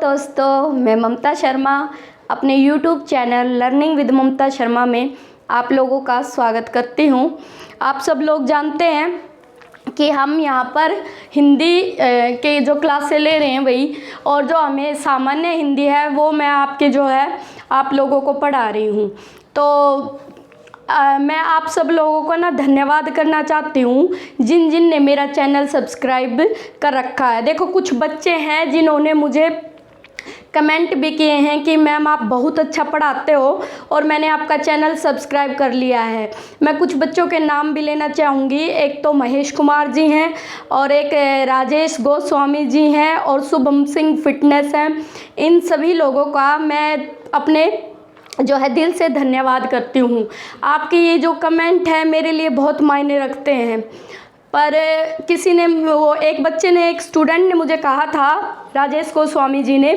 दोस्तों, मैं ममता शर्मा अपने YouTube channel learning with Mamta Sharma में आप लोगों का स्वागत करती हूँ। आप सब लोग जानते हैं कि हम यहाँ पर हिंदी के जो क्लासें ले रहे हैं वही, और जो हमें सामान्य हिंदी है वो मैं आपके जो है आप लोगों को पढ़ा रही हूँ। तो मैं आप सब लोगों को ना धन्यवाद करना चाहती हूँ जिन जिन ने मेरा चैनल सब्सक्राइब कर रखा है। देखो, कुछ बच्चे हैं जिन्होंने मुझे कमेंट भी किए हैं कि मैम आप बहुत अच्छा पढ़ाते हो और मैंने आपका चैनल सब्सक्राइब कर लिया है। मैं कुछ बच्चों के नाम भी लेना चाहूँगी। एक तो महेश कुमार जी हैं और एक राजेश गोस्वामी जी हैं और शुभम सिंह फिटनेस हैं। इन सभी लोगों का मैं अपने जो है दिल से धन्यवाद करती हूँ। आपके ये जो कमेंट है मेरे लिए बहुत मायने रखते हैं। पर किसी ने, वो एक बच्चे ने, एक स्टूडेंट ने मुझे कहा था, राजेश गोस्वामी जी ने,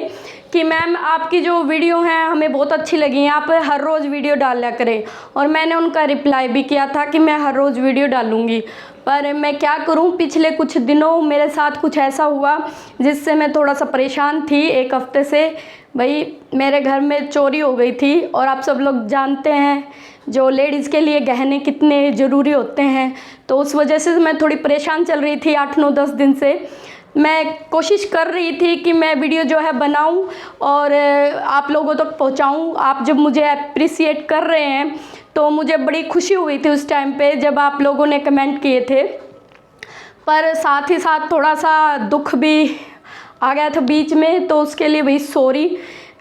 कि मैम आपकी जो वीडियो हैं हमें बहुत अच्छी लगी, आप हर रोज़ वीडियो डाला करें। और मैंने उनका रिप्लाई भी किया था कि मैं हर रोज़ वीडियो डालूँगी। पर मैं क्या करूं, पिछले कुछ दिनों मेरे साथ कुछ ऐसा हुआ जिससे मैं थोड़ा सा परेशान थी। एक हफ्ते से भाई मेरे घर में चोरी हो गई थी, और आप सब लोग जानते हैं जो लेडीज़ के लिए गहने कितने ज़रूरी होते हैं। तो उस वजह से मैं थोड़ी परेशान चल रही थी 8-9-10 दिन से। मैं कोशिश कर रही थी कि मैं वीडियो जो है बनाऊं और आप लोगों तक पहुंचाऊं। आप जब मुझे अप्रिसिएट कर रहे हैं तो मुझे बड़ी खुशी हुई थी उस टाइम पे जब आप लोगों ने कमेंट किए थे। पर साथ ही साथ थोड़ा सा दुख भी आ गया था बीच में, तो उसके लिए भाई सॉरी,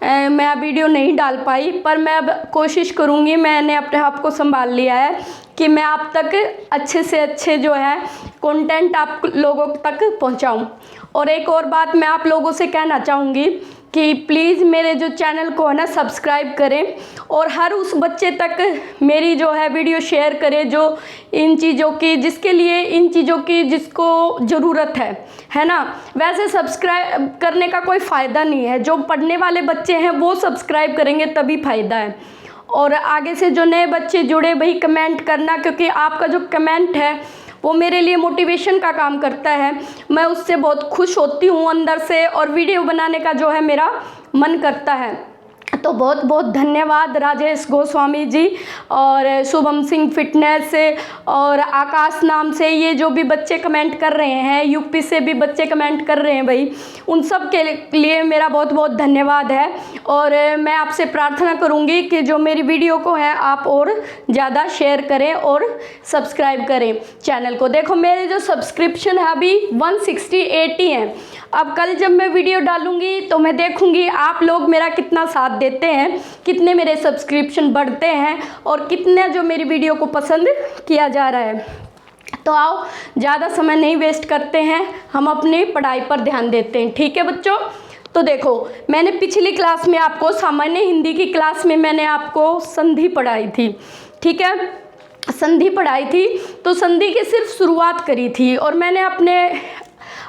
मैं अब वीडियो नहीं डाल पाई। पर मैं अब कोशिश करूँगी, मैंने अपने आप को संभाल लिया है कि मैं आप तक अच्छे से अच्छे जो है कंटेंट आप लोगों तक पहुँचाऊँ। और एक और बात मैं आप लोगों से कहना चाहूँगी कि प्लीज़ मेरे जो चैनल को है ना सब्सक्राइब करें, और हर उस बच्चे तक मेरी जो है वीडियो शेयर करें जो इन चीज़ों की, जिसके लिए इन चीज़ों की जिसको ज़रूरत है ना। वैसे सब्सक्राइब करने का कोई फ़ायदा नहीं है, जो पढ़ने वाले बच्चे हैं वो सब्सक्राइब करेंगे तभी फ़ायदा है। और आगे से जो नए बच्चे जुड़े वही कमेंट करना, क्योंकि आपका जो कमेंट है वो मेरे लिए मोटिवेशन का काम करता है। मैं उससे बहुत खुश होती हूँ अंदर से, और वीडियो बनाने का जो है मेरा मन करता है। तो बहुत बहुत धन्यवाद राजेश गोस्वामी जी और शुभम सिंह फिटनेस और आकाश नाम से ये जो भी बच्चे कमेंट कर रहे हैं, यूपी से भी बच्चे कमेंट कर रहे हैं भाई, उन सब के लिए मेरा बहुत बहुत धन्यवाद है। और मैं आपसे प्रार्थना करूंगी कि जो मेरी वीडियो को है आप और ज़्यादा शेयर करें और सब्सक्राइब करें चैनल को। देखो, मेरे जो सब्सक्रिप्शन है अभी 168 ही हैं। अब कल जब मैं वीडियो डालूंगी तो मैं देखूंगी आप लोग मेरा कितना साथ देते हैं, कितने मेरे सब्सक्रिप्शन बढ़ते हैं और कितने जो मेरी वीडियो को पसंद किया जा रहा है। तो आओ, ज़्यादा समय नहीं वेस्ट करते हैं, हम अपनी पढ़ाई पर ध्यान देते हैं। ठीक है बच्चों? तो देखो, मैंने पिछली क्लास में आपको, सामान्य हिंदी की क्लास में मैंने आपको संधि पढ़ाई थी। ठीक है, संधि पढ़ाई थी, तो संधि की सिर्फ शुरुआत करी थी, और मैंने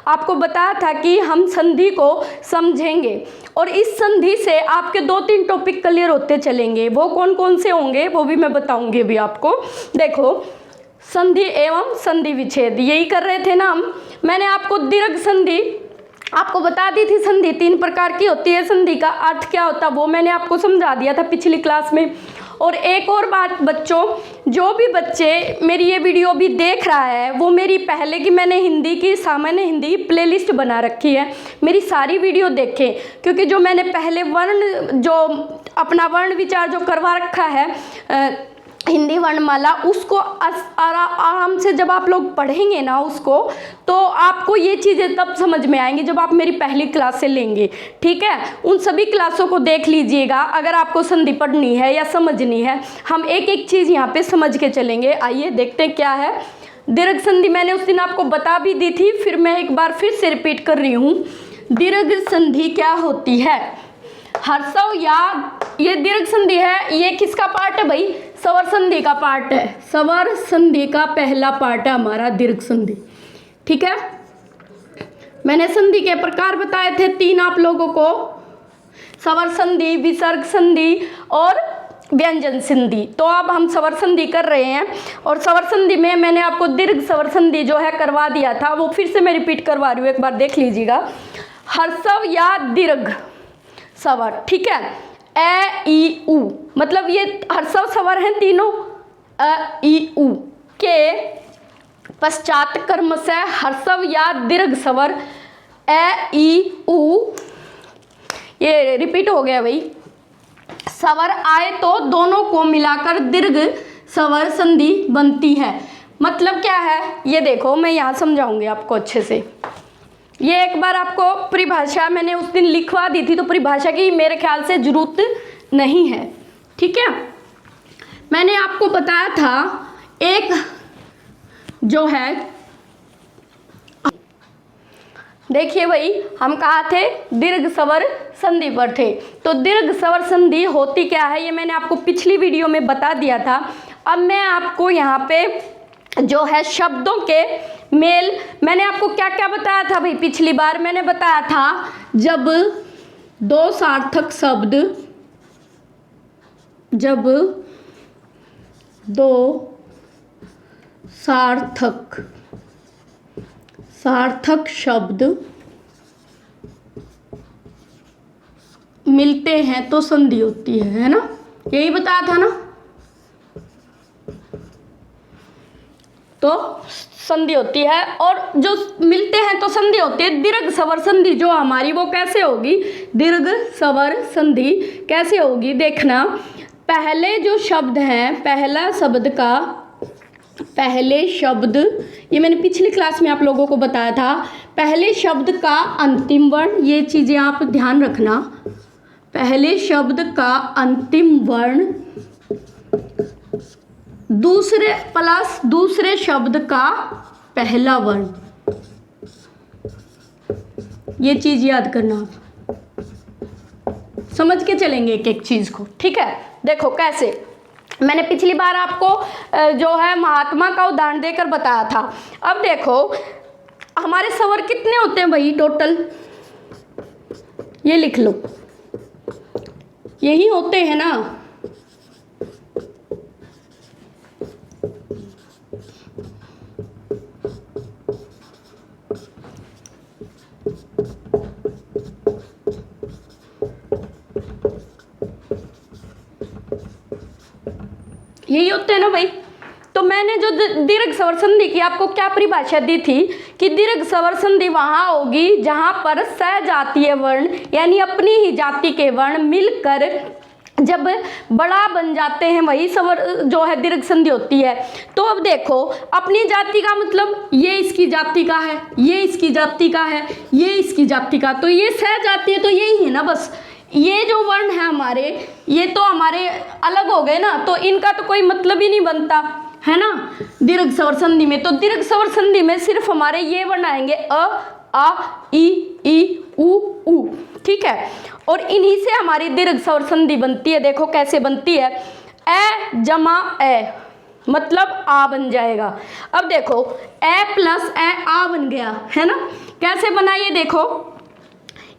आपको बताया था कि हम संधि को समझेंगे, और इस संधि से आपके 2-3 टॉपिक क्लियर होते चलेंगे। वो कौन कौन से होंगे वो भी मैं बताऊंगी अभी आपको। देखो, संधि एवं संधि विच्छेद यही कर रहे थे ना हम। मैंने आपको दीर्घ संधि आपको बता दी थी। संधि 3 प्रकार की होती है, संधि का अर्थ क्या होता है वो मैंने आपको समझा दिया था पिछली क्लास में। और एक और बात बच्चों, जो भी बच्चे मेरी ये वीडियो भी देख रहा है वो मेरी पहले की मैंने हिंदी की, सामान्य हिंदी प्लेलिस्ट बना रखी है, मेरी सारी वीडियो देखें। क्योंकि जो मैंने पहले वर्ण, जो अपना वर्ण विचार जो करवा रखा है हिंदी वर्णमाला, उसको आराम से जब आप लोग पढ़ेंगे ना उसको, तो आपको ये चीज़ें तब समझ में आएंगी जब आप मेरी पहली क्लास से लेंगे। ठीक है, उन सभी क्लासों को देख लीजिएगा अगर आपको संधि पढ़नी है या समझनी है। हम एक एक चीज़ यहाँ पे समझ के चलेंगे। आइए देखते हैं क्या है दीर्घ संधि। मैंने उस दिन आपको बता भी दी थी, फिर मैं एक बार फिर से रिपीट कर रही हूँ। दीर्घ संधि क्या होती है? हर्षव या ये दीर्घ संधि है, ये किसका पार्ट है भाई? स्वर संधि का पार्ट है। स्वर संधि का पहला पार्ट है हमारा दीर्घ संधि। ठीक है, मैंने संधि के प्रकार बताए थे 3 आप लोगों को, स्वर संधि, विसर्ग संधि और व्यंजन संधि। तो अब हम स्वर संधि कर रहे हैं, और स्वर संधि में मैंने आपको दीर्घ स्वर संधि जो है करवा दिया था, वो फिर से मैं रिपीट करवा रही हूँ, एक बार देख लीजिएगा। हर्षव या दीर्घ स्वर, ठीक है। ए ई उ मतलब ये ह्रस्व स्वर हैं तीनों। अ ई उ के पश्चात क्रमशः ह्रस्व या दीर्घ स्वर ए ई उ, ये रिपीट हो गया भाई, स्वर आए तो दोनों को मिलाकर दीर्घ स्वर संधि बनती है। मतलब क्या है ये देखो, मैं यहाँ समझाऊंगी आपको अच्छे से। ये एक बार आपको परिभाषा मैंने उस दिन लिखवा दी थी, तो परिभाषा की मेरे ख्याल से जरूरत नहीं है, ठीक है। मैंने आपको बताया था एक जो है, देखिए भाई हम कहा थे दीर्घ स्वर संधि पर थे, तो दीर्घ स्वर संधि होती क्या है ये मैंने आपको पिछली वीडियो में बता दिया था। अब मैं आपको यहाँ पे जो है शब्दों के मेल, मैंने आपको क्या क्या बताया था भाई पिछली बार, मैंने बताया था जब दो सार्थक शब्द, जब दो सार्थक शब्द मिलते हैं तो संधि होती है ना, यही बताया था ना। तो संधि होती है, और जो मिलते हैं तो संधि होती है। दीर्घ स्वर संधि जो हमारी वो कैसे होगी, दीर्घ स्वर संधि कैसे होगी देखना। पहले जो शब्द हैं, पहला शब्द का, पहले शब्द, ये मैंने पिछली क्लास में आप लोगों को बताया था, पहले शब्द का अंतिम वर्ण, ये चीज़ें आप ध्यान रखना। पहले शब्द का अंतिम वर्ण दूसरे प्लस दूसरे शब्द का पहला वर्ण, ये चीज़ याद करना आप, समझ के चलेंगे एक एक चीज़ को, ठीक है। देखो कैसे, मैंने पिछली बार आपको जो है महात्मा का उदाहरण देकर बताया था। अब देखो हमारे स्वर कितने होते हैं भाई टोटल, ये लिख लो, यही होते हैं ना। यही होते हैं ना भाई। तो मैंने जो दीर्घ स्वर संधि की आपको क्या परिभाषा दी थी कि दीर्घ स्वर संधि वहाँ होगी जहाँ पर सजातीय वर्ण यानी अपनी ही जाति के वर्ण मिलकर जब बड़ा बन जाते हैं, वही स्वर जो है दीर्घ संधि होती है। तो अब देखो अपनी जाति का मतलब ये इसकी जाति का है, ये इसकी जाति का है, ये इसकी जाति का, तो ये सजातीय तो यही है ना बस। ये जो वर्ण है हमारे, ये तो हमारे अलग हो गए ना, तो इनका तो कोई मतलब ही नहीं बनता है ना दीर्घ स्वर संधि में। तो दीर्घ स्वर संधि में सिर्फ हमारे ये वर्ण आएंगे, अ, आ, ई, उ, ठीक है। और इन्हीं से हमारी दीर्घ स्वर संधि बनती है। देखो कैसे बनती है, ए जमा ए मतलब आ बन जाएगा। अब देखो ए प्लस ए आ बन गया है ना, कैसे बना ये देखो,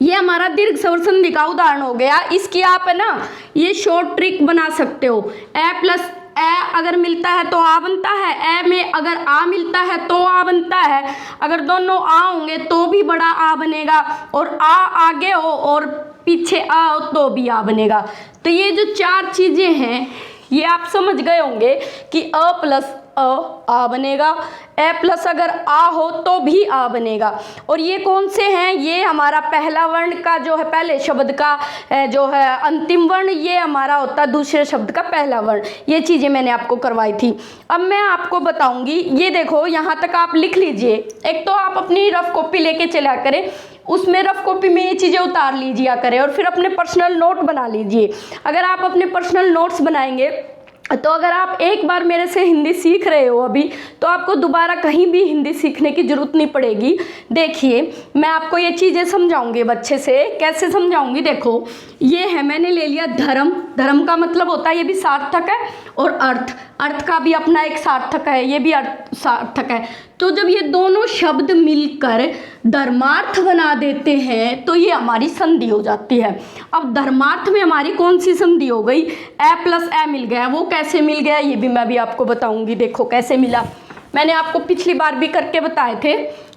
ये हमारा दीर्घ स्वर संधि का उदाहरण हो गया। इसकी आप है ना ये शॉर्ट ट्रिक बना सकते हो, ए प्लस ए अगर मिलता है तो आ बनता है, ए में अगर आ मिलता है तो आ बनता है, अगर दोनों आ होंगे तो भी बड़ा आ बनेगा, और आ आगे हो और पीछे आ हो तो भी आ बनेगा। तो ये जो चार चीज़ें हैं ये आप समझ गए होंगे कि अ प्लस आ बनेगा, ए प्लस अगर आ हो तो भी आ बनेगा। और ये कौन से हैं, ये हमारा पहला वर्ण का जो है पहले शब्द का जो है अंतिम वर्ण, ये हमारा होता है दूसरे शब्द का पहला वर्ण। ये चीज़ें मैंने आपको करवाई थी। अब मैं आपको बताऊंगी, ये देखो यहाँ तक आप लिख लीजिए। एक तो आप अपनी रफ कॉपी लेके चला करें, उसमें रफ कॉपी में ये चीज़ें उतार लीजिए करें, और फिर अपने पर्सनल नोट बना लीजिए। अगर आप अपने पर्सनल नोट्स बनाएंगे तो अगर आप एक बार मेरे से हिंदी सीख रहे हो अभी, तो आपको दोबारा कहीं भी हिंदी सीखने की ज़रूरत नहीं पड़ेगी। देखिए मैं आपको ये चीज़ें समझाऊंगी बच्चे से, कैसे समझाऊंगी। देखो ये है, मैंने ले लिया धर्म, धर्म का मतलब होता है ये भी सार्थक है, और अर्थ, अर्थ का भी अपना एक सार्थक है, ये भी अर्थ सार्थक है। तो जब ये दोनों शब्द मिलकर धर्मार्थ बना देते हैं तो ये हमारी संधि हो जाती है। अब धर्मार्थ में हमारी कौन सी संधि हो गई, ए प्लस ए मिल गया। वो कैसे मिल गया ये भी मैं भी आपको बताऊंगी। देखो कैसे मिला, मैंने आपको पिछली बार भी करके बताए थे।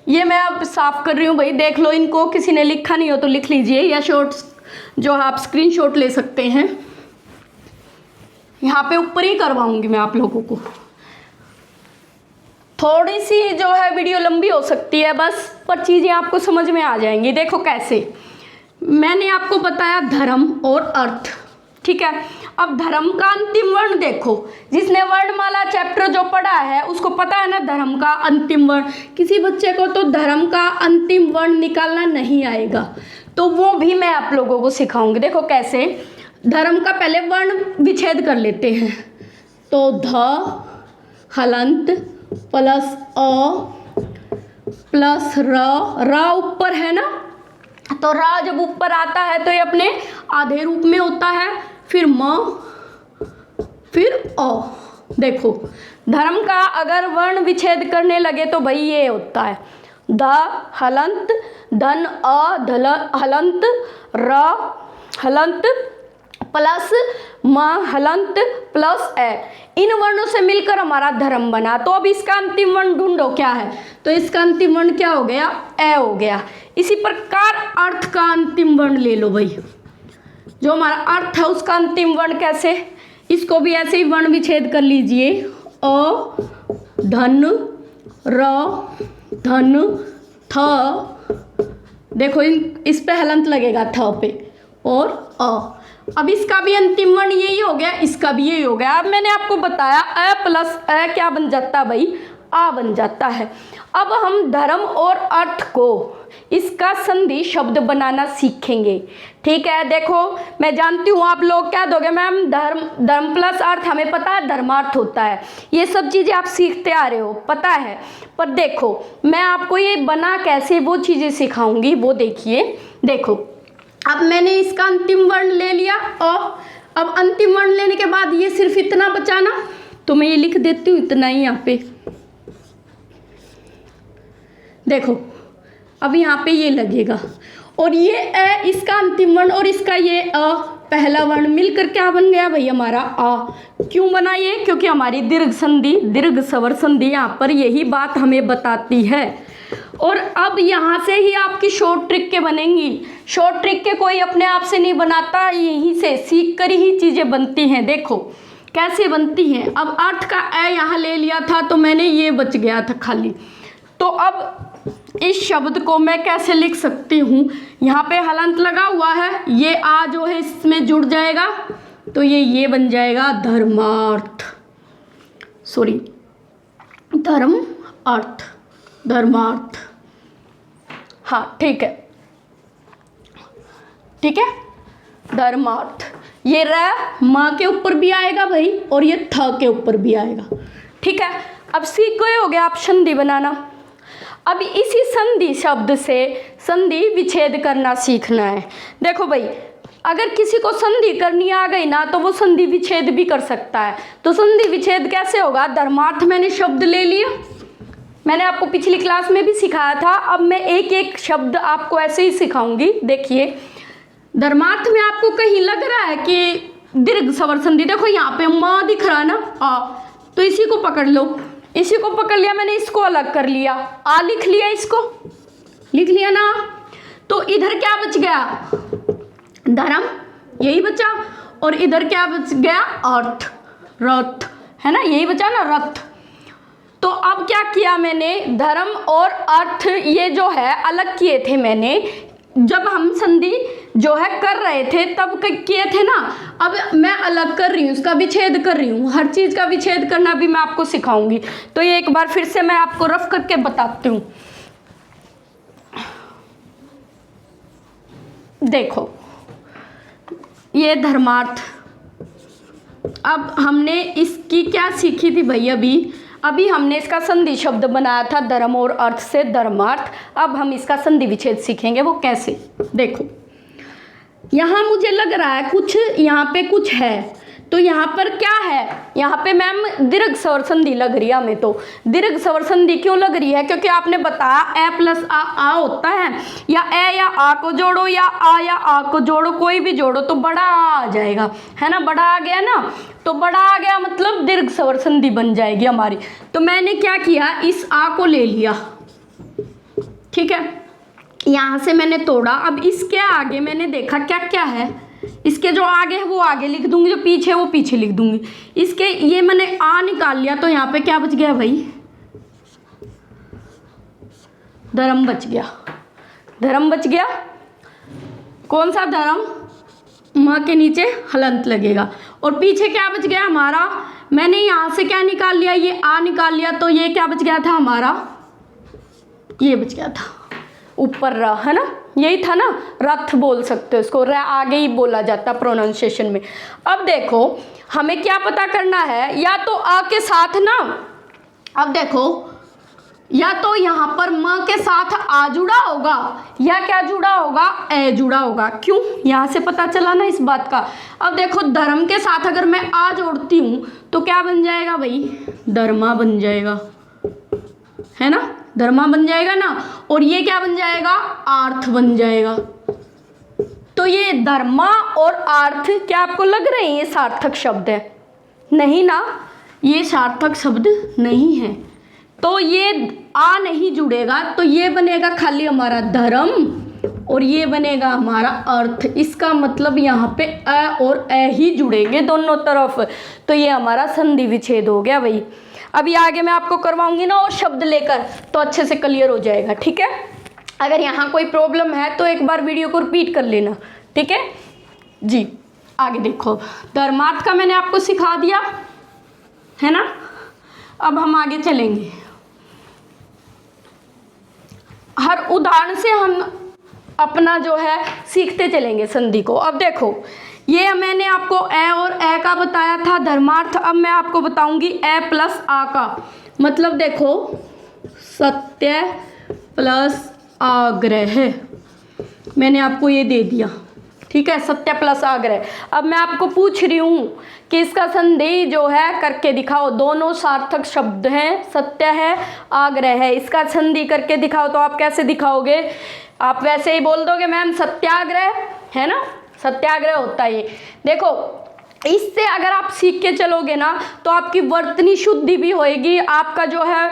ये मैं अब साफ कर रही हूँ भाई, देख लो इनको, किसी ने लिखा नहीं हो तो लिख लीजिए या जो आप स्क्रीनशॉट ले सकते हैं। यहाँ पे ऊपर ही करवाऊंगी मैं आप लोगों को। थोड़ी सी जो है वीडियो लंबी हो सकती है बस, पर चीज़ें आपको समझ में आ जाएंगी। देखो कैसे, मैंने आपको बताया धर्म और अर्थ, ठीक है। अब धर्म का अंतिम वर्ण देखो, जिसने वर्णमाला चैप्टर जो पढ़ा है उसको पता है ना धर्म का अंतिम वर्ण। किसी बच्चे को तो धर्म का अंतिम वर्ण निकालना नहीं आएगा, तो वो भी मैं आप लोगों को सिखाऊंगी। देखो कैसे, धर्म का पहले वर्ण विच्छेद कर लेते हैं। तो ध हलंत प्लस अ प्लस र ऊपर है ना, तो रा जब ऊपर आता है तो ये अपने आधे रूप में होता है, फिर म फिर अ। देखो धर्म का अगर वर्ण विच्छेद करने लगे तो भाई ये होता है ध हलंत धन अ धल हलंत र हलंत प्लस म हलंत प्लस ए। इन वर्णों से मिलकर हमारा धर्म बना। तो अब इसका अंतिम वर्ण ढूंढो क्या है, तो इसका अंतिम वर्ण क्या हो गया, ए हो गया। इसी प्रकार अर्थ का अंतिम वर्ण ले लो भाई, जो हमारा अर्थ है उसका अंतिम वर्ण कैसे, इसको भी ऐसे ही वर्ण विच्छेद कर लीजिए। अ धन र धन थ, देखो इस पे हलंत लगेगा थ पे, और अ। अब इसका भी अंतिम वर्ण यही हो गया, इसका भी यही हो गया। अब मैंने आपको बताया अ प्लस अ क्या बन जाता है भाई, आ बन जाता है। अब हम धर्म और अर्थ को इसका संधि शब्द बनाना सीखेंगे, ठीक है। देखो मैं जानती हूँ आप लोग क्या दोगे मैम, धर्म प्लस अर्थ, हमें पता है धर्मार्थ होता है, ये सब चीज़ें आप सीखते आ रहे हो पता है। पर देखो मैं आपको ये बना कैसे वो चीज़ें सिखाऊंगी, वो देखिए। देखो अब मैंने इसका अंतिम वर्ण ले लिया और अब अंतिम वर्ण लेने के बाद ये सिर्फ इतना बचा ना, तो मैं ये लिख देती हूँ इतना ही यहाँ पे। देखो अब यहाँ पे ये लगेगा और ये अ इसका अंतिम वर्ण और इसका ये अ पहला वर्ण मिलकर क्या बन गया भाई हमारा आ। क्यों बना ये, क्योंकि हमारी दीर्घ संधि दीर्घ स्वर संधि यहाँ पर यही बात हमें बताती है। और अब यहाँ से ही आपकी शॉर्ट ट्रिक के बनेंगी। शॉर्ट ट्रिक के कोई अपने आप से नहीं बनाता, यहीं से सीख कर ही चीज़ें बनती हैं। देखो कैसे बनती हैं। अब अर्थ का अ यहाँ ले लिया था तो मैंने ये बच गया था खाली। तो अब इस शब्द को मैं कैसे लिख सकती हूँ, यहाँ पे हलंत लगा हुआ है, ये आ जो है इसमें जुड़ जाएगा तो ये बन जाएगा धर्मार्थ, सॉरी धर्म अर्थ, धर्मार्थ। हाँ ठीक है, ठीक है धर्मार्थ। ये र माँ के ऊपर भी आएगा भाई और ये थ के ऊपर भी आएगा, ठीक है। अब सीख गए हो गया आप संधि बनाना। अब इसी संधि शब्द से संधि विच्छेद करना सीखना है। देखो भाई अगर किसी को संधि करनी आ गई ना तो वो संधि विच्छेद भी कर सकता है। तो संधि विच्छेद कैसे होगा, धर्मार्थ मैंने शब्द ले लिया, मैंने आपको पिछली क्लास में भी सिखाया था। अब मैं एक एक शब्द आपको ऐसे ही सिखाऊंगी। देखिए धर्मार्थ में आपको कहीं लग रहा है कि दीर्घ स्वर संधि, देखो यहाँ पे म दिख रहा है ना आ, तो इसी को पकड़ लो, इसी को पकड़ लिया मैंने, इसको अलग कर लिया, आ लिख लिया, इसको लिख लिया ना। तो इधर क्या बच गया, धर्म यही बचा, और इधर क्या बच गया, अर्थ, रथ है ना, यही बचा ना रथ। तो अब क्या किया मैंने, धर्म और अर्थ ये जो है अलग किए थे मैंने, जब हम संधि जो है कर रहे थे तब किए थे ना। अब मैं अलग कर रही हूँ, उसका विच्छेद कर रही हूँ, हर चीज़ का विच्छेद करना भी मैं आपको सिखाऊंगी। तो ये एक बार फिर से मैं आपको रफ करके बताती हूँ। देखो ये धर्मार्थ, अब हमने इसकी क्या सीखी थी भाई, अभी हमने इसका संधि शब्द बनाया था धर्म और अर्थ से धर्मार्थ। अब हम इसका संधि विच्छेद सीखेंगे, वो कैसे। देखो यहाँ मुझे लग रहा है कुछ, यहाँ पे कुछ है, तो यहाँ पर क्या है, यहाँ पे मैम दीर्घ स्वर संधि लग रही है हमें। तो दीर्घ स्वर संधि क्यों लग रही है, क्योंकि आपने बताया ए प्लस आ होता है, या ए या आ को जोड़ो या आ को जोड़ो, कोई भी जोड़ो तो बड़ा आ जाएगा, है ना, बड़ा आ गया ना, तो बड़ा आ गया मतलब दीर्घ स्वर संधि बन जाएगी हमारी। तो मैंने क्या किया, इस आ को ले लिया, ठीक है, यहाँ से मैंने तोड़ा। अब इसके आगे मैंने देखा क्या क्या है, इसके जो आगे है वो आगे लिख दूंगी, जो पीछे है वो पीछे लिख दूंगी। इसके ये मैंने आ निकाल लिया, तो यहाँ पे क्या बच गया भाई, धर्म बच गया। धर्म बच गया, कौन सा धर्म, म के नीचे हलंत लगेगा। और पीछे क्या बच गया हमारा, मैंने यहाँ से क्या निकाल लिया, ये आ निकाल लिया, तो ये क्या बच गया था हमारा, ये बच गया था ऊपर र, है ना, यही था ना, रथ बोल सकते हो इसको, र आगे ही बोला जाता प्रोनाउंसिएशन में। अब देखो हमें क्या पता करना है, या तो आ के साथ ना, अब देखो या तो यहाँ पर म के साथ आ जुड़ा होगा, या क्या जुड़ा होगा, ए जुड़ा होगा। क्यों, यहाँ से पता चला ना इस बात का। अब देखो धर्म के साथ अगर मैं आ जोड़ती हूँ तो क्या बन जाएगा भाई, धर्मा बन जाएगा, है ना, धर्मा बन जाएगा ना। और ये क्या बन जाएगा, आर्थ बन जाएगा। तो ये धर्मा और आर्थ क्या आपको लग रहे हैं ये सार्थक शब्द है? नहीं ना, ये सार्थक शब्द नहीं है। तो ये आ नहीं जुड़ेगा, तो ये बनेगा खाली हमारा धर्म, और ये बनेगा हमारा अर्थ। इसका मतलब यहाँ पे अ और ए ही जुड़ेंगे दोनों तरफ। तो ये हमारा संधि विच्छेद हो गया भाई। अभी आगे मैं आपको करवाऊंगी ना और शब्द लेकर, तो अच्छे से क्लियर हो जाएगा, ठीक है। अगर यहाँ कोई प्रॉब्लम है तो एक बार वीडियो को रिपीट कर लेना, ठीक है जी। आगे देखो, धर्मार्थ का मैंने आपको सिखा दिया है ना। अब हम आगे चलेंगे, हर उदाहरण से हम अपना जो है सीखते चलेंगे संधि को। अब देखो ये मैंने आपको ए और ए का बताया था धर्मार्थ। अब मैं आपको बताऊंगी ए प्लस आ का मतलब। देखो सत्य प्लस आग्रह मैंने आपको ये दे दिया, ठीक है, सत्य प्लस आग्रह। अब मैं आपको पूछ रही हूँ कि इसका संधि जो है करके दिखाओ। दोनों सार्थक शब्द हैं, सत्य है आग्रह है, इसका संधि करके दिखाओ। तो आप कैसे दिखाओगे? आप वैसे ही बोल दोगे मैम सत्याग्रह, है ना, सत्याग्रह होता है ये। देखो इससे अगर आप सीख के चलोगे ना तो आपकी वर्तनी शुद्धि भी होएगी, आपका जो है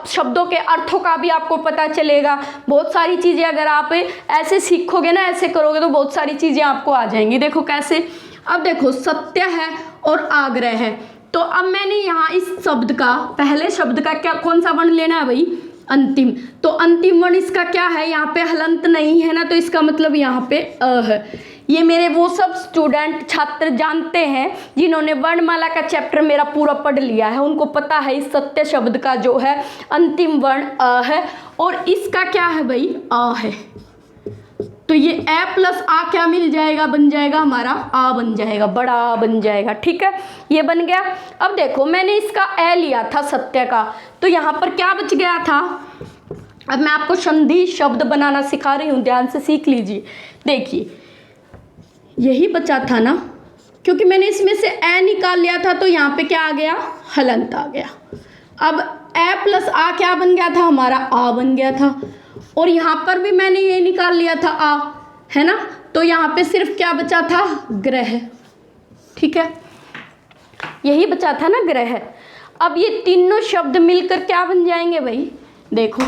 शब्दों के अर्थों का भी आपको पता चलेगा। बहुत सारी चीज़ें अगर आप ऐसे सीखोगे ना, ऐसे करोगे तो बहुत सारी चीज़ें आपको आ जाएंगी। देखो कैसे, अब देखो सत्य है और आग्रह है। तो अब मैंने यहाँ इस शब्द का, पहले शब्द का क्या कौन सा वर्ण लेना है भाई? अंतिम। तो अंतिम वर्ण इसका क्या है? यहाँ पे हलंत नहीं है ना, तो इसका मतलब यहाँ पे अ है। ये मेरे वो सब स्टूडेंट छात्र जानते हैं जिन्होंने वर्णमाला का चैप्टर मेरा पूरा पढ़ लिया है, उनको पता है इस सत्य शब्द का जो है अंतिम वर्ण अ है और इसका क्या है भाई? आ है। तो ये ए प्लस आ क्या मिल जाएगा? बन जाएगा हमारा आ बन जाएगा, बड़ा आ बन जाएगा, ठीक है, ये बन गया। अब देखो मैंने इसका ए लिया था सत्य का, तो यहाँ पर क्या बच गया था? अब मैं आपको संधि शब्द बनाना सिखा रही हूँ, ध्यान से सीख लीजिए। देखिए यही बचा था ना, क्योंकि मैंने इसमें से ए निकाल लिया था तो यहाँ पे क्या आ गया? हलंत आ गया। अब ए प्लस आ क्या बन गया था? हमारा आ बन गया था। और यहाँ पर भी मैंने ये निकाल लिया था आ, है ना, तो यहाँ पे सिर्फ क्या बचा था? ग्रह, ठीक है, यही बचा था ना, ग्रह। अब ये तीनों शब्द मिलकर क्या बन जाएंगे भाई? देखो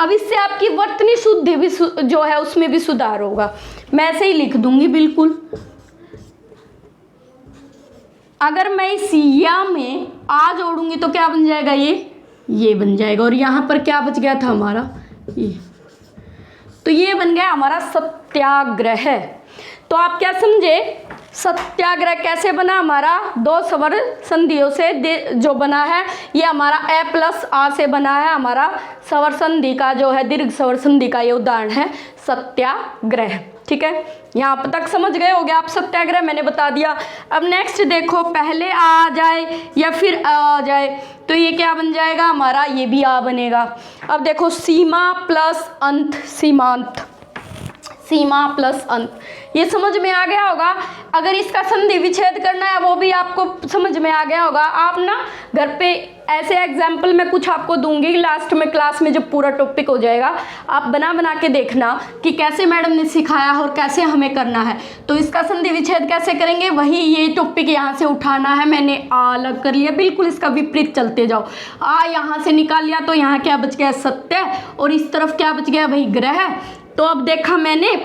अब इससे आपकी वर्तनी शुद्धि भी जो है उसमें भी सुधार होगा। मैं ऐसे ही लिख दूंगी बिल्कुल। अगर मैं इस या में आ जोड़ूंगी तो क्या बन जाएगा? ये बन जाएगा। और यहाँ पर क्या बच गया था हमारा? ये। तो ये बन गया हमारा सत्याग्रह। तो आप क्या समझे? सत्याग्रह कैसे बना? हमारा दो स्वर संधियों से जो बना है, ये हमारा ए प्लस आ से बना है। हमारा स्वर संधि का जो है, दीर्घ स्वर संधि का ये उदाहरण है सत्याग्रह, ठीक है। यहाँ तक समझ गए होगे आप सत्याग्रह, मैंने बता दिया। अब नेक्स्ट देखो, पहले आ जाए या फिर आ जाए तो ये क्या बन जाएगा हमारा? ये भी आ बनेगा। अब देखो सीमा प्लस अंत, सीमांत, सीमा प्लस अंत, ये समझ में आ गया होगा। अगर इसका संधि विच्छेद करना है वो भी आपको समझ में आ गया होगा। आप ना घर पे ऐसे एग्जाम्पल मैं कुछ आपको दूंगी लास्ट में क्लास में, जब पूरा टॉपिक हो जाएगा आप बना बना के देखना कि कैसे मैडम ने सिखाया और कैसे हमें करना है। तो इसका संधि विच्छेद कैसे करेंगे, वही ये टॉपिक यहाँ से उठाना है। मैंने आ अलग कर लिया, बिल्कुल इसका विपरीत चलते जाओ। आ यहाँ से निकाल लिया तो यहाँ क्या बच गया, सत्य, और इस तरफ क्या बच गया भाई, ग्रह। तो अब देखा मैंने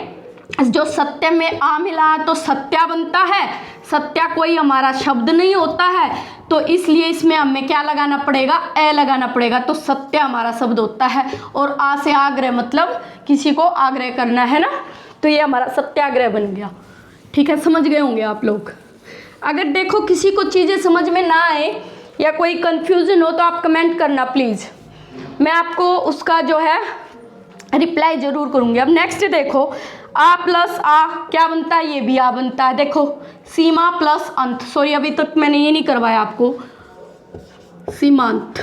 जो सत्य में आ मिला तो सत्या बनता है। सत्या कोई हमारा शब्द नहीं होता है, तो इसलिए इसमें हमें क्या लगाना पड़ेगा, ए लगाना पड़ेगा। तो सत्य हमारा शब्द होता है, और आ से आग्रह मतलब किसी को आग्रह करना है ना, तो ये हमारा सत्याग्रह बन गया। ठीक है, समझ गए होंगे आप लोग। अगर देखो किसी को चीज़ें समझ में ना आए या कोई कंफ्यूजन हो तो आप कमेंट करना प्लीज़, मैं आपको उसका जो है रिप्लाई ज़रूर करूँगी। अब नेक्स्ट देखो, आ प्लस आ क्या बनता है, ये भी आ बनता है। देखो सीमा प्लस अंत, सॉरी अभी तक मैंने ये नहीं करवाया आपको, सीमांत।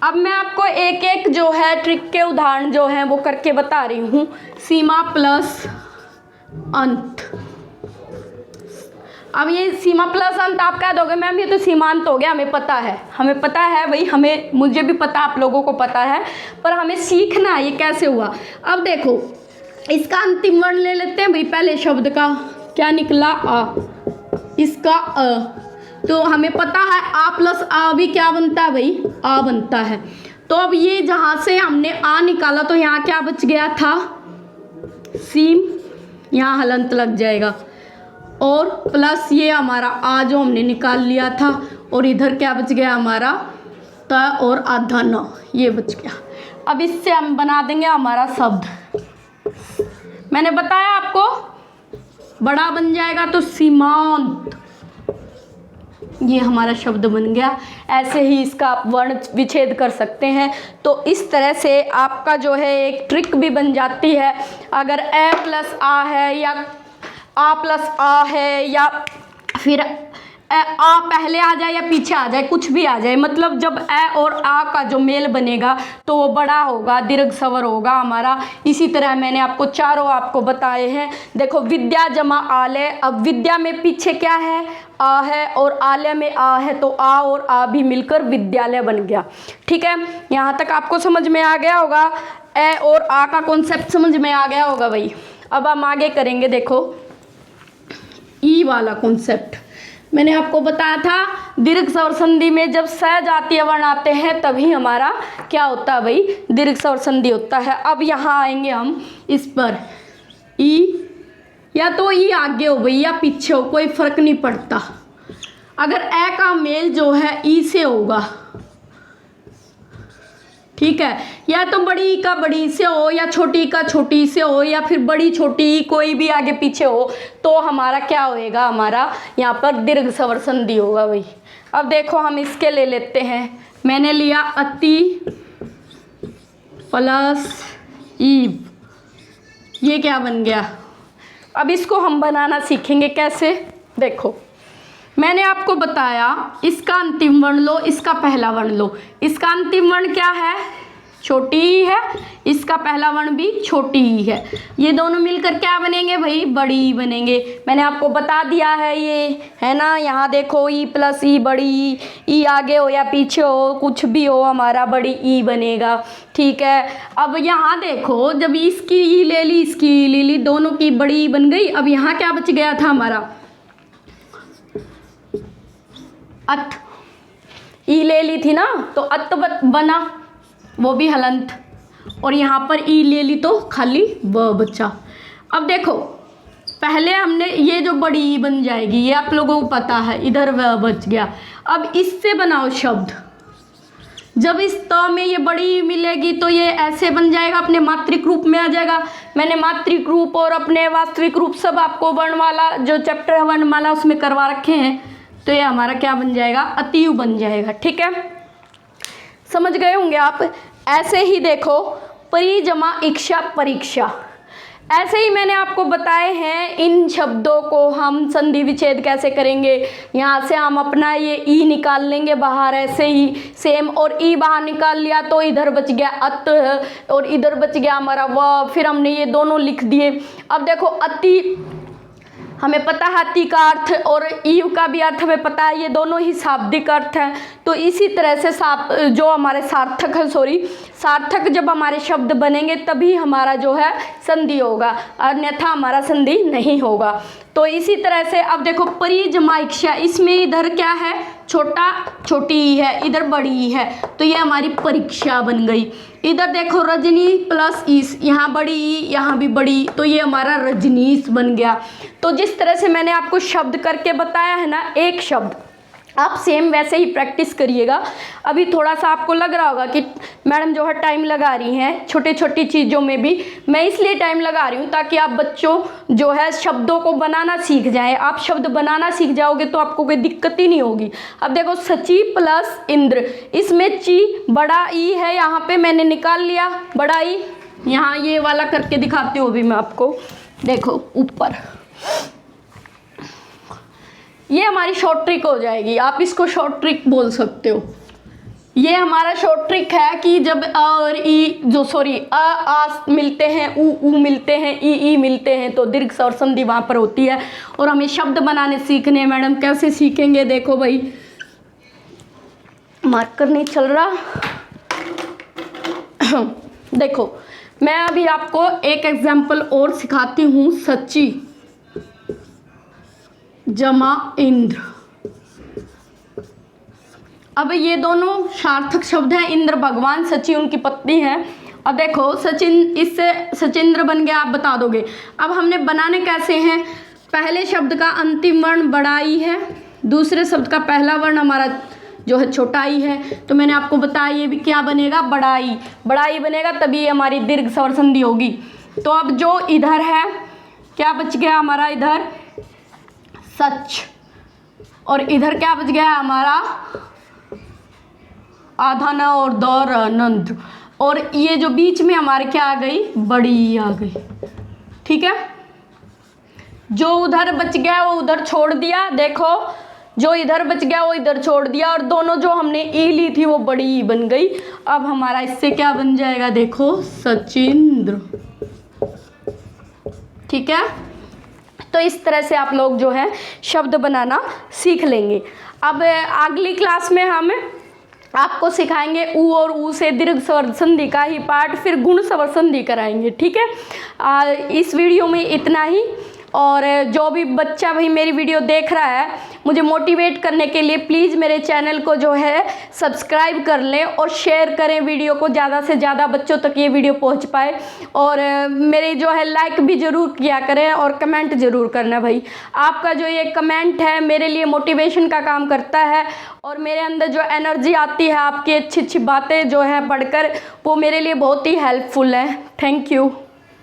अब मैं आपको एक एक जो है ट्रिक के उदाहरण जो हैं वो करके बता रही हूँ। सीमा प्लस अंत, अब ये सीमा प्लस अंत आप कह दोगे मैम ये तो सीमांत हो गया, हमें पता है, हमें पता है भाई, हमें, मुझे भी पता, आप लोगों को पता है, पर हमें सीखना है ये कैसे हुआ। अब देखो इसका अंतिम वर्ण ले लेते हैं भाई, पहले शब्द का क्या निकला, आ, इसका अ, तो हमें पता है आ प्लस आ भी क्या बनता है भाई, आ बनता है। तो अब ये जहाँ से हमने आ निकाला तो यहाँ क्या बच गया था, सीम, यहाँ हलंत लग जाएगा, और प्लस ये हमारा आ जो हमने निकाल लिया था, और इधर क्या बच गया हमारा त और आधा न, ये बच गया। अब इससे हम बना देंगे हमारा शब्द, मैंने बताया आपको बड़ा बन जाएगा तो सीमांत, ये हमारा शब्द बन गया। ऐसे ही इसका आप वर्ण विच्छेद कर सकते हैं। तो इस तरह से आपका जो है एक ट्रिक भी बन जाती है। अगर ए प्लस आ है या आ प्लस आ है या फिर आ पहले आ जाए या पीछे आ जाए, कुछ भी आ जाए, मतलब जब ए और आ का जो मेल बनेगा तो वो बड़ा होगा, दीर्घ स्वर होगा हमारा। इसी तरह मैंने आपको चारों आपको बताए हैं। देखो विद्या जमा आलय, अब विद्या में पीछे क्या है, आ है, और आलय में आ है, तो आ और आ भी मिलकर विद्यालय बन गया। ठीक है, यहाँ तक आपको समझ में आ गया होगा, ए और आ का कॉन्सेप्ट समझ में आ गया होगा भाई। अब हम आगे करेंगे, देखो ई वाला कॉन्सेप्ट मैंने आपको बताया था, दीर्घ स्वर संधि में जब सजातीय वर्ण आते हैं तभी हमारा क्या होता है भाई, दीर्घ स्वर संधि होता है। अब यहाँ आएंगे हम इस पर, ई या तो ई आगे हो भाई या पीछे हो, कोई फर्क नहीं पड़ता। अगर ए का मेल जो है ई से होगा, ठीक है, या तो बड़ी का बड़ी से हो या छोटी का छोटी से हो या फिर बड़ी छोटी कोई भी आगे पीछे हो, तो हमारा क्या होएगा, हमारा यहाँ पर दीर्घ स्वर संधि होगा भाई। अब देखो हम इसके ले लेते हैं, मैंने लिया अति प्लस ईब, ये क्या बन गया। अब इसको हम बनाना सीखेंगे कैसे, देखो मैंने आपको बताया इसका अंतिम वर्ण लो, इसका पहला वर्ण लो। इसका अंतिम वर्ण क्या है, छोटी ही है, इसका पहला वर्ण भी छोटी ही है। ये दोनों मिलकर क्या बनेंगे भाई, बड़ी बनेंगे। मैंने आपको बता दिया है ये, है ना। यहाँ देखो ई प्लस ई, बड़ी ई आगे हो या पीछे हो, कुछ भी हो, हमारा बड़ी ई बनेगा। ठीक है, अब यहाँ देखो जब इसकी ई ले ली, इसकी ई ले ली, दोनों की बड़ी ई बन गई। अब यहाँ क्या बच गया था हमारा, अत, ई ले ली थी ना तो अत बना, वो भी हलंत, और यहाँ पर ई ले ली तो खाली व बचा। अब देखो पहले हमने ये जो बड़ी ई बन जाएगी, ये आप लोगों को पता है, इधर व बच गया। अब इससे बनाओ शब्द, जब इस त में ये बड़ी मिलेगी तो ये ऐसे बन जाएगा, अपने मात्रिक रूप में आ जाएगा। मैंने मात्रिक रूप और अपने वास्तविक रूप सब आपको वर्णमाला जो चैप्टर है वर्णमाला उसमें करवा रखे हैं। तो ये हमारा क्या बन जाएगा, अतियु बन जाएगा। ठीक है, समझ गए होंगे आप। ऐसे ही देखो परिजमा इच्छा परीक्षा, ऐसे ही मैंने आपको बताए हैं इन शब्दों को हम संधि विच्छेद कैसे करेंगे। यहाँ से हम अपना ये ई निकाल लेंगे बाहर, ऐसे ही सेम, और ई बाहर निकाल लिया तो इधर बच गया अत और इधर बच गया हमारा व, फिर हमने ये दोनों लिख दिए। अब देखो अति हमें पता है ती का अर्थ और ईव का भी अर्थ हमें पता है, ये दोनों ही शाब्दिक अर्थ हैं। तो इसी तरह से जो हमारे सार्थक है, सार्थक जब हमारे शब्द बनेंगे तभी हमारा जो है संधि होगा, अन्यथा हमारा संधि नहीं होगा। तो इसी तरह से अब देखो परिजमाइक्षा, इसमें इधर क्या है, छोटा छोटी ई है, इधर बड़ी ई है, तो ये हमारी परीक्षा बन गई। इधर देखो रजनी प्लस ईस, यहाँ बड़ी ई यहाँ भी बड़ी, तो ये हमारा रजनीश बन गया। तो जिस तरह से मैंने आपको शब्द करके बताया है ना, एक शब्द आप सेम वैसे ही प्रैक्टिस करिएगा। अभी थोड़ा सा आपको लग रहा होगा कि मैडम जो है टाइम लगा रही हैं छोटी छोटी चीज़ों में भी, मैं इसलिए टाइम लगा रही हूँ ताकि आप बच्चों जो है शब्दों को बनाना सीख जाएं। आप शब्द बनाना सीख जाओगे तो आपको कोई दिक्कत ही नहीं होगी। अब देखो सची प्लस इंद्र, इसमें ची बड़ा ई है, यहाँ पे मैंने निकाल लिया बड़ा ई, यहाँ ये वाला करके दिखाती हूँ अभी मैं आपको। देखो ऊपर ये हमारी शॉर्ट ट्रिक हो जाएगी, आप इसको शॉर्ट ट्रिक बोल सकते हो। ये हमारा शॉर्ट ट्रिक है कि जब अ और ई आ मिलते हैं, ऊ मिलते हैं, ई मिलते हैं, तो दीर्घ स्वर संधि वहाँ पर होती है। और हमें शब्द बनाने सीखने हैं। मैडम कैसे सीखेंगे, देखो भाई मार्कर नहीं चल रहा देखो मैं अभी आपको एक एग्जाम्पल और सिखाती हूँ, सच्ची जमा इंद्र। अब ये दोनों सार्थक शब्द हैं, इंद्र भगवान, सची उनकी पत्नी है। अब देखो सचिन, इससे सचिंद्र बन गया, आप बता दोगे। अब हमने बनाने कैसे हैं, पहले शब्द का अंतिम वर्ण बड़ा ई है, दूसरे शब्द का पहला वर्ण हमारा जो है छोटा ई है, तो मैंने आपको बताया ये भी क्या बनेगा, बड़ा ई बनेगा, तभी हमारी दीर्घ स्वर संधि होगी। तो अब जो इधर है क्या बच गया हमारा, इधर सच, और इधर क्या बच गया हमारा आधा न और दौर नंद, और ये जो बीच में हमारे क्या आ गई, बड़ी आ गई। ठीक है, जो उधर बच गया वो उधर छोड़ दिया, देखो जो इधर बच गया वो इधर छोड़ दिया, और दोनों जो हमने ई ली थी वो बड़ी ई बन गई। अब हमारा इससे क्या बन जाएगा, देखो सचिंद्र। ठीक है, तो इस तरह से आप लोग जो है शब्द बनाना सीख लेंगे। अब अगली क्लास में हम आपको सिखाएंगे ऊ और ऊ से दीर्घ स्वर संधि का ही पार्ट, फिर गुण स्वर संधि कराएंगे। ठीक है, इस वीडियो में इतना ही। और जो भी बच्चा भाई मेरी वीडियो देख रहा है, मुझे मोटिवेट करने के लिए प्लीज़ मेरे चैनल को जो है सब्सक्राइब कर लें और शेयर करें वीडियो को, ज़्यादा से ज़्यादा बच्चों तक ये वीडियो पहुंच पाए। और मेरे जो है लाइक भी ज़रूर किया करें और कमेंट ज़रूर करना भाई। आपका जो ये कमेंट है मेरे लिए मोटिवेशन का काम करता है, और मेरे अंदर जो एनर्जी आती है आपकी अच्छी अच्छी बातें जो है पढ़कर, वो मेरे लिए बहुत ही हेल्पफुल है। Thank you.